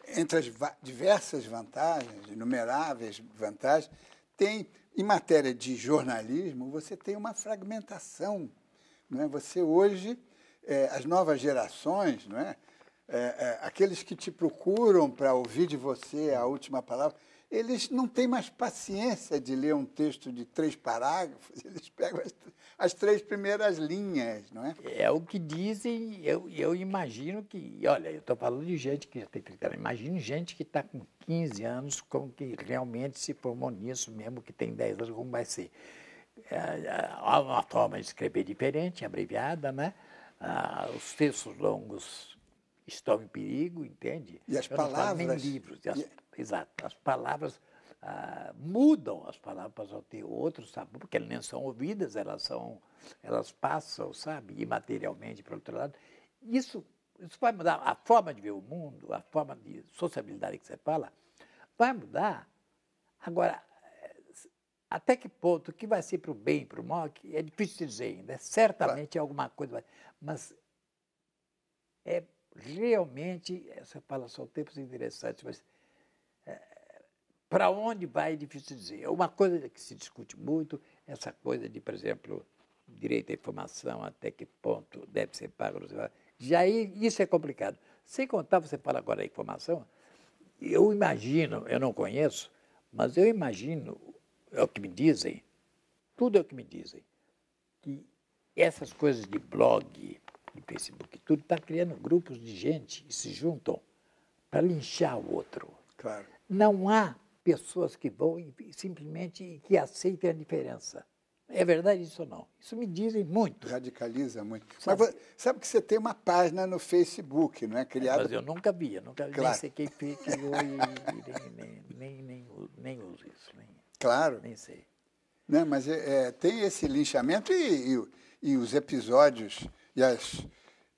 entre as diversas vantagens, inumeráveis vantagens, tem, em matéria de jornalismo, você tem uma fragmentação. Não é? Você hoje, as novas gerações, não é? Aqueles que te procuram para ouvir de você a última palavra, eles não têm mais paciência de ler um texto de 3 parágrafos, eles pegam as 3 primeiras linhas, não é? É o que dizem, eu imagino que, olha, eu estou falando de gente que já tem 30 anos, imagino gente que está com 15 anos, como que realmente se formou nisso, mesmo que tem 10 anos, como vai ser. Há uma forma de escrever diferente, abreviada, né? Os textos longos estão em perigo, entende? E as palavras... Nem livros. Exato. As palavras mudam, as palavras passam a ter outro sabor, porque elas nem são ouvidas, elas passam, sabe, imaterialmente para o outro lado. Isso vai mudar a forma de ver o mundo, a forma de sociabilidade que você fala, vai mudar. Agora, até que ponto, o que vai ser para o bem, para o mal, é difícil dizer ainda. Certamente alguma coisa vai... Mas realmente, essa fala são tempos interessantes, mas para onde vai é difícil dizer. Uma coisa que se discute muito, essa coisa de, por exemplo, direito à informação, até que ponto deve ser pago. Já isso é complicado. Sem contar, você fala agora da informação, eu imagino, eu não conheço, mas eu imagino, é o que me dizem, tudo é o que me dizem, que essas coisas de blog, de Facebook, tudo está criando grupos de gente que se juntam para linchar o outro. Claro. Não há pessoas que vão e simplesmente que aceitem a diferença. É verdade isso ou não? Isso me dizem muito. Radicaliza muito. Mas sabe que você tem uma página no Facebook, não é? Criada... Mas eu nunca vi, Claro. Nem sei quem criou e nem uso isso. Claro. Nem sei. Não, mas tem esse linchamento e os episódios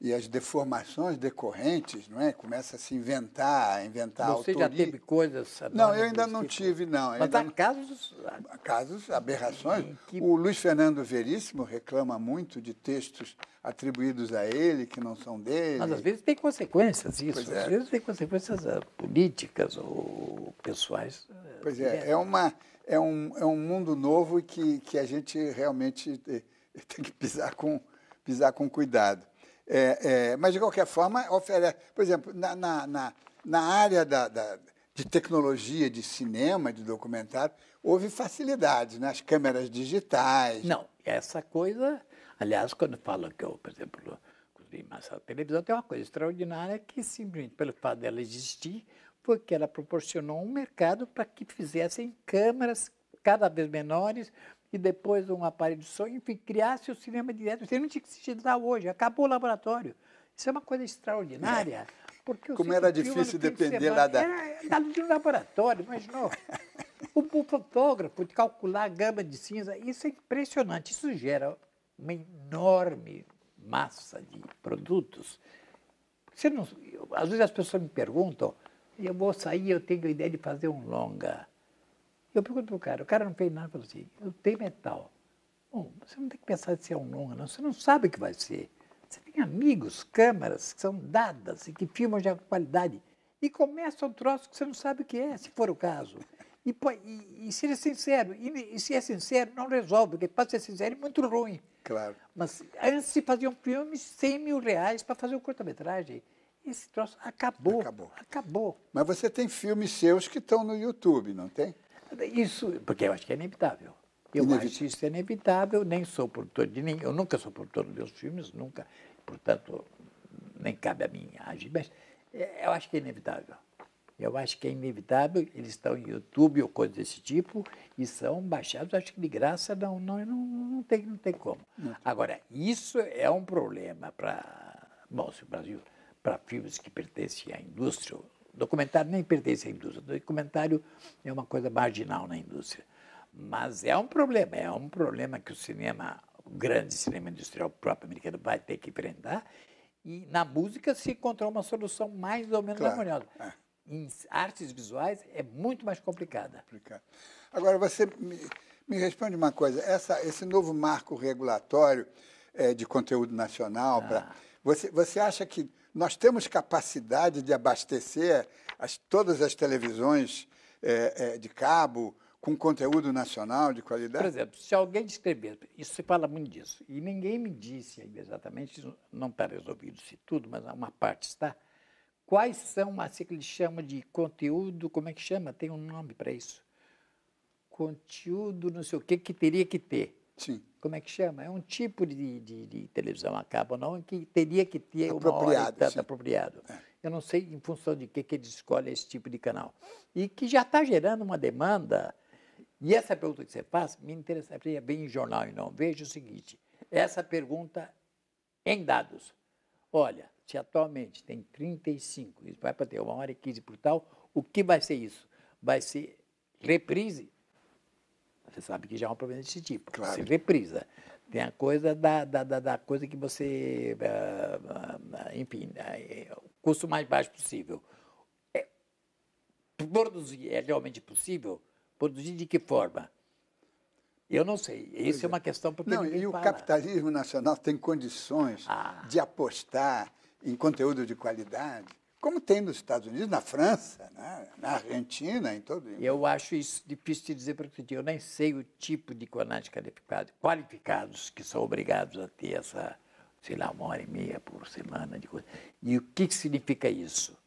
e as deformações decorrentes, não é? Começa a se inventar Você autoria. já teve coisas... Não, eu ainda não tive, não. Mas há casos... Casos, aberrações. O Luiz Fernando Veríssimo reclama muito de textos atribuídos a ele, que não são dele. Mas às vezes tem consequências isso. Pois é. Às vezes tem consequências políticas ou pessoais. Pois é, é um mundo novo que a gente realmente Tem que pisar com cuidado. Mas, de qualquer forma, oferece... Por exemplo, na área de tecnologia, de cinema, de documentário, houve facilidades, né? As câmeras digitais. Não, essa coisa... Aliás, quando falam que eu, por exemplo, construí mais a televisão, tem uma coisa extraordinária que, simplesmente pelo fato dela existir, foi que ela proporcionou um mercado para que fizessem câmeras cada vez menores e depois um aparelho de som, enfim, criasse o cinema direto. Você não tinha que se digitar hoje, acabou o laboratório. Isso é uma coisa extraordinária. Porque como era difícil depender lá da... Era de um laboratório, imaginou? O fotógrafo, de calcular a gama de cinza, isso é impressionante. Isso gera uma enorme massa de produtos. Às vezes as pessoas me perguntam, eu vou sair, eu tenho a ideia de fazer um longa. Eu pergunto para o cara não fez nada, falou assim, eu tenho metal. Bom, você não tem que pensar se é um longa, não. Você não sabe o que vai ser. Você tem amigos, câmeras que são dadas e que filmam de qualidade. E começa um troço que você não sabe o que é, se for o caso. E seja sincero. E se é sincero, não resolve, porque para ser sincero é muito ruim. Claro. Mas antes se faziam filmes R$100 mil para fazer um curta-metragem. Esse troço acabou. Mas você tem filmes seus que estão no YouTube, não tem? Isso, porque eu acho que é inevitável. Acho isso inevitável, nem sou produtor de nenhum. Eu nunca sou produtor dos meus filmes, nunca. Portanto, nem cabe a mim agir, mas eu acho que é inevitável. Eu acho que é inevitável, eles estão em YouTube ou coisa desse tipo, e são baixados, acho que de graça não tem como. Agora, isso é um problema se o Brasil, para filmes que pertencem à indústria, o documentário nem pertence à indústria, o documentário é uma coisa marginal na indústria. Mas é um problema que o grande cinema industrial próprio americano vai ter que enfrentar, e na música se encontrou uma solução mais ou menos harmoniosa. Em artes visuais é muito mais complicada. Agora, você me responde uma coisa. Esse novo marco regulatório de conteúdo nacional, você acha que nós temos capacidade de abastecer todas as televisões de cabo com conteúdo nacional de qualidade? Por exemplo, se alguém descrever, isso se fala muito disso, e ninguém me disse ainda exatamente, não está resolvido se tudo, mas uma parte está, quais são, assim que eles chamam de conteúdo, como é que chama? Tem um nome para isso. Conteúdo, não sei o que teria que ter. Sim. Como é que chama? É um tipo de televisão a cabo, não, que teria que ter apropriado. Eu não sei em função de que eles escolhem esse tipo de canal. E que já está gerando uma demanda. E essa pergunta que você faz, me interessaria bem em jornal e não. Veja o seguinte, essa pergunta em dados. Olha, se atualmente tem 35, isso vai para ter 1h15 por tal, o que vai ser isso? Vai ser reprise? Você sabe que já é um problema desse tipo. Claro. Você reprisa. Tem a coisa da coisa que você, enfim, o custo mais baixo possível. Produzir é realmente possível? Produzir de que forma? Eu não sei. Isso é uma questão porque ninguém o fala. capitalismo nacional tem condições de apostar em conteúdo de qualidade, como tem nos Estados Unidos, na França, né? Na Argentina, em todo mundo. Eu acho isso difícil de dizer, porque eu nem sei o tipo de canais qualificados que são obrigados a ter essa, 1h30 por semana de coisa. E o que significa isso?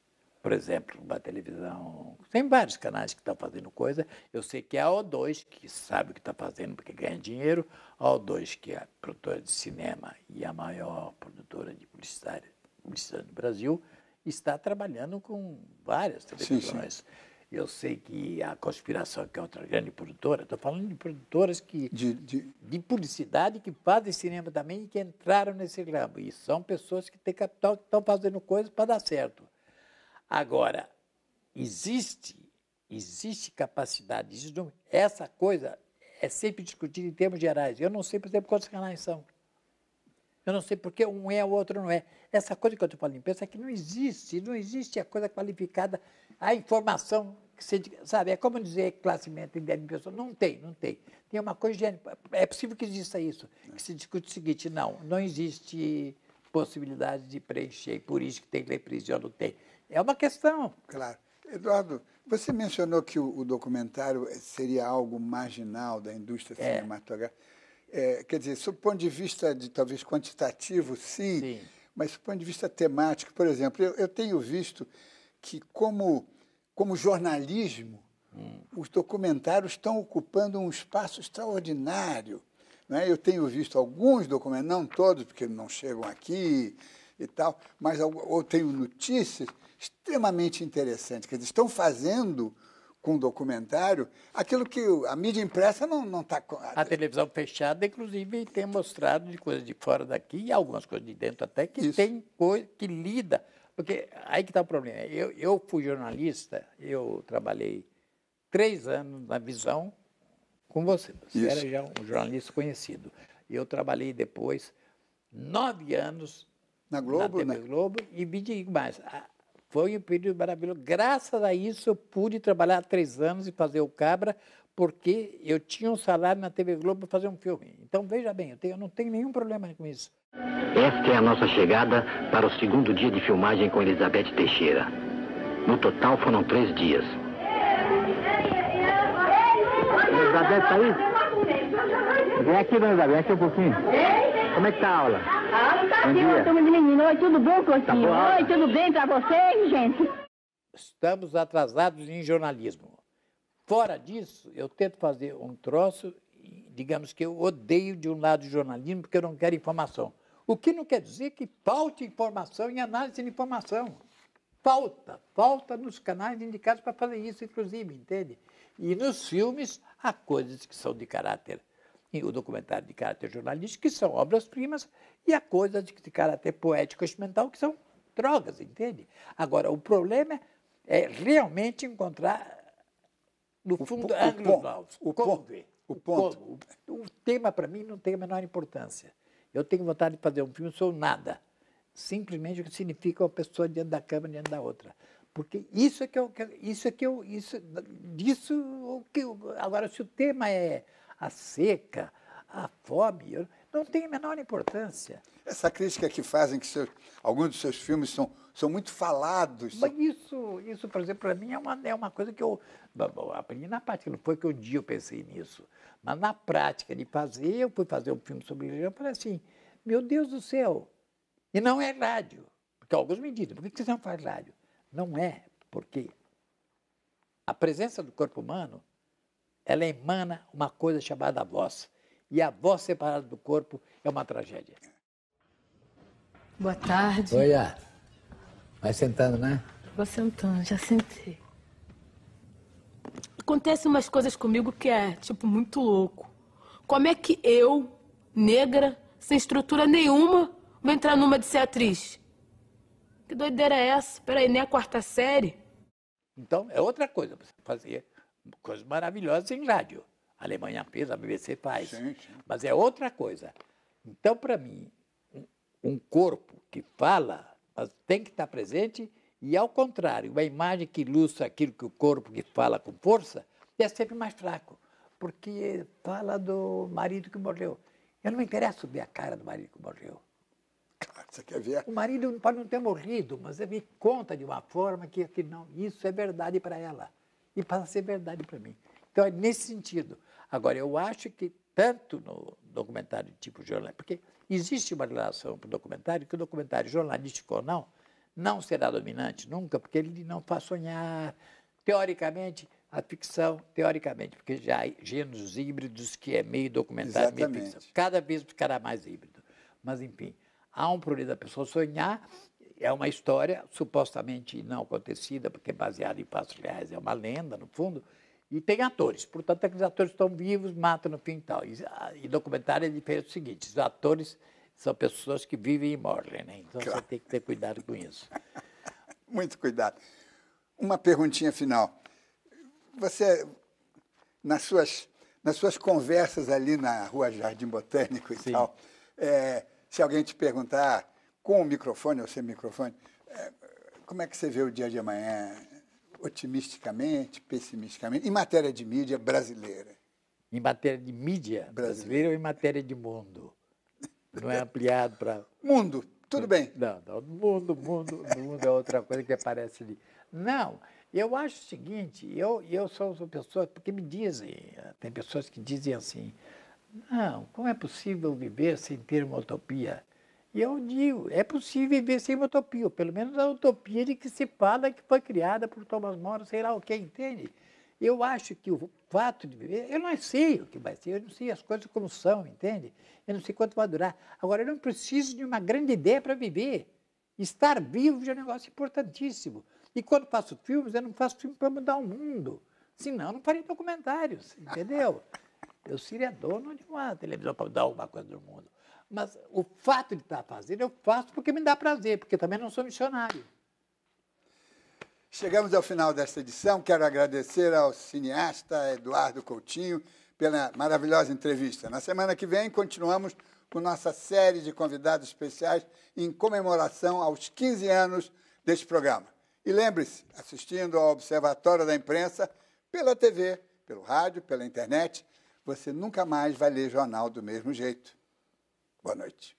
Por exemplo, uma televisão... Tem vários canais que estão fazendo coisa. Eu sei que a O2, que sabe o que está fazendo porque ganha dinheiro, a O2, que é a produtora de cinema e a maior produtora de publicidade do Brasil, está trabalhando com várias televisões. Sim. Eu sei que a Conspiração, que é outra grande produtora, estou falando de produtoras de publicidade que fazem cinema também e que entraram nesse ramo. E são pessoas que têm capital, que estão fazendo coisas para dar certo. Agora, existe capacidade, essa coisa é sempre discutida em termos gerais. Eu não sei, por exemplo, quantos canais são. Eu não sei porque um é, o outro não é. Essa coisa que eu estou falando em pensa é que não existe a coisa qualificada, a informação, que você, sabe, é como dizer classe média de pessoa, não tem. Tem uma coisa, é possível que exista isso, que se discute o seguinte, não existe possibilidade de preencher, por isso que tem reprise, ou não tem. É uma questão. Claro. Eduardo, você mencionou que o documentário seria algo marginal da indústria cinematográfica. quer dizer, sob o ponto de vista de talvez quantitativo, sim. Mas do ponto de vista temático, por exemplo, eu tenho visto que, como jornalismo, os documentários estão ocupando um espaço extraordinário. Não é? Eu tenho visto alguns documentários, não todos, porque não chegam aqui e tal, mas eu tenho notícias extremamente interessantes. Quer dizer, estão fazendo com o documentário aquilo que a mídia impressa não está... A televisão fechada, inclusive, tem mostrado de coisas de fora daqui e algumas coisas de dentro até que tem coisa que lida. Porque aí que está o problema. Eu fui jornalista, eu trabalhei 3 anos na Visão com você. Você era já um jornalista conhecido. Eu trabalhei depois 9 anos na Globo, TV Globo e me digo mais. Foi um período maravilhoso. Graças a isso, eu pude trabalhar 3 anos e fazer o Cabra, porque eu tinha um salário na TV Globo para fazer um filme. Então, veja bem, eu não tenho nenhum problema com isso. Esta é a nossa chegada para o 2º dia de filmagem com Elizabeth Teixeira. No total, foram 3 dias. Elizabeth, tá aí? Vem aqui, dona Elizabeth, aqui um pouquinho. Como é que tá a aula? A aula tá aqui, eu tô menino. Oi, tudo bom, Clotinho? Tá. Oi, tudo bem pra vocês, gente? Estamos atrasados em jornalismo. Fora disso, eu tento fazer um troço, digamos que eu odeio de um lado o jornalismo, porque eu não quero informação. O que não quer dizer que falte informação e análise de informação. Falta nos canais indicados para fazer isso, inclusive, entende? E nos filmes, há coisas que são de caráter, e o documentário de caráter jornalístico, que são obras-primas, e há coisas de caráter poético e mental, que são drogas, entende? Agora, o problema é realmente encontrar, no fundo, ângulos novos. O ponto. O tema, para mim, não tem a menor importância. Eu tenho vontade de fazer um filme sobre nada. Simplesmente o que significa uma pessoa diante da câmera, diante da outra. Porque agora, se o tema é a seca, a fome, não tem a menor importância. Essa crítica que fazem, que alguns dos seus filmes são muito falados. Mas isso, por exemplo, para mim é uma coisa que eu aprendi na prática. Não foi que um dia eu pensei nisso. Mas na prática de fazer, eu fui fazer um filme sobre religião e falei assim, meu Deus do céu, e não é rádio. Porque alguns me dizem, por que você não faz rádio? Não é, porque a presença do corpo humano, ela emana uma coisa chamada voz. E a voz separada do corpo é uma tragédia. Boa tarde. Oi, vai sentando, né? Vou sentando, já sentei. Acontecem umas coisas comigo que é, tipo, muito louco. Como é que eu, negra, sem estrutura nenhuma, vou entrar numa de ser atriz? Que doideira é essa? Peraí, nem a 4ª série? Então, é outra coisa. Você fazer coisas maravilhosas em rádio. A Alemanha fez, a BBC faz. Sim. Mas é outra coisa. Então, para mim, um corpo que fala, mas tem que estar presente, e, ao contrário, uma imagem que ilustra aquilo que o corpo que fala com força é sempre mais fraco, porque fala do marido que morreu. Eu não me interesso ver a cara do marido que morreu. Você quer ver? O marido pode não ter morrido, mas ele me conta de uma forma que não, isso é verdade para ela e passa a ser verdade para mim. Então, é nesse sentido. Agora, eu acho que tanto no documentário tipo jornalístico, porque existe uma relação para o documentário, que o documentário jornalístico ou não será dominante nunca, porque ele não faz sonhar. Teoricamente, a ficção, porque já há gêneros híbridos que é meio documentário, meio ficção. Cada vez ficará mais híbrido. Mas, enfim, há um problema da pessoa sonhar, é uma história supostamente não acontecida, porque é baseada em fatos reais, é uma lenda, no fundo, e tem atores. Portanto, aqueles atores estão vivos, matam no fim e tal. E documentário é diferente do seguinte, os atores são pessoas que vivem e morrem, né? Então, claro, você tem que ter cuidado com isso. Muito cuidado. Uma perguntinha final. Você, nas suas conversas ali na Rua Jardim Botânico e Sim. tal, se alguém te perguntar, com o microfone ou sem microfone, como é que você vê o dia de amanhã? Otimisticamente, pessimisticamente, em matéria de mídia brasileira? Em matéria de mídia brasileira ou em matéria de mundo? Não é ampliado para... Mundo, tudo bem. Não, mundo é outra coisa que aparece ali. Não, eu acho o seguinte, eu sou pessoa, porque me dizem, tem pessoas que dizem assim, Não, como é possível viver sem ter uma utopia? E eu digo, é possível viver sem uma utopia, ou pelo menos a utopia de que se fala que foi criada por Thomas More, sei lá o que, entende? Eu acho que o fato de viver, eu não sei o que vai ser, eu não sei as coisas como são, entende? Eu não sei quanto vai durar. Agora, eu não preciso de uma grande ideia para viver. Estar vivo já é um negócio importantíssimo. E quando faço filmes, eu não faço filme para mudar o mundo. Senão, eu não faria documentários, entendeu? Eu seria dono de uma televisão para mudar alguma coisa do mundo. Mas o fato de estar fazendo, eu faço porque me dá prazer, porque também não sou missionário. Chegamos ao final desta edição. Quero agradecer ao cineasta Eduardo Coutinho pela maravilhosa entrevista. Na semana que vem, continuamos com nossa série de convidados especiais em comemoração aos 15 anos deste programa. E lembre-se, assistindo ao Observatório da Imprensa, pela TV, pelo rádio, pela internet, você nunca mais vai ler jornal do mesmo jeito. Boa noite.